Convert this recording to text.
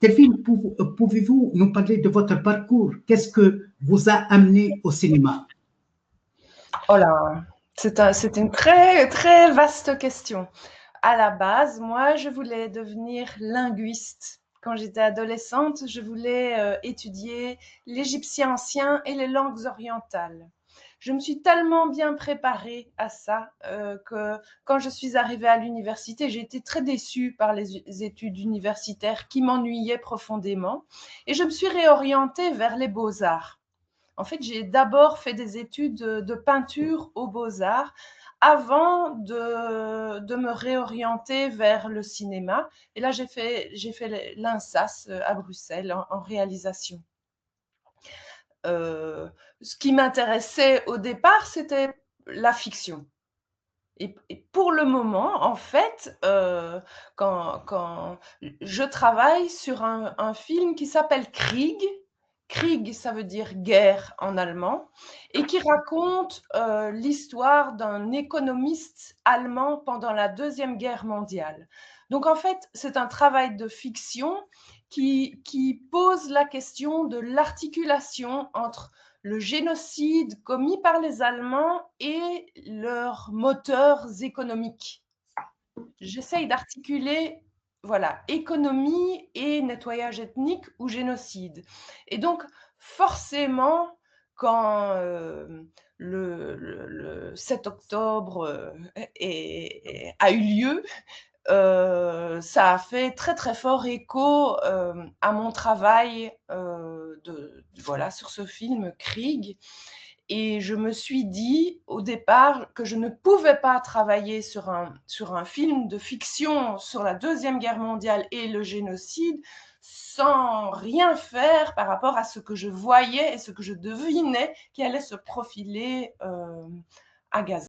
Delphine, pouvez-vous nous parler de votre parcours? Qu'est-ce que vous a amené au cinéma? Oh là, c'est une très, très vaste question. À la base, moi, je voulais devenir linguiste. Quand j'étais adolescente, je voulais étudier l'égyptien ancien et les langues orientales. Je me suis tellement bien préparée à ça que quand je suis arrivée à l'université, j'ai été très déçue par les études universitaires qui m'ennuyaient profondément et je me suis réorientée vers les beaux-arts. En fait, j'ai d'abord fait des études de peinture aux beaux-arts avant de me réorienter vers le cinéma. Et là, j'ai fait l'INSAS à Bruxelles en réalisation. Ce qui m'intéressait au départ, c'était la fiction. Et pour le moment, en fait, quand je travaille sur un film qui s'appelle Krieg. Krieg, ça veut dire guerre en allemand, et qui raconte l'histoire d'un économiste allemand pendant la Deuxième Guerre mondiale. Donc en fait, c'est un travail de fiction qui pose la question de l'articulation entre le génocide commis par les Allemands et leurs moteurs économiques. J'essaye d'articuler, voilà, économie et nettoyage ethnique ou génocide. Et donc, forcément, quand le 7 octobre a eu lieu, ça a fait très très fort écho à mon travail voilà, sur ce film Krieg. Et je me suis dit au départ que je ne pouvais pas travailler sur un film de fiction sur la Deuxième Guerre mondiale et le génocide sans rien faire par rapport à ce que je voyais et ce que je devinais qui allait se profiler à Gaza.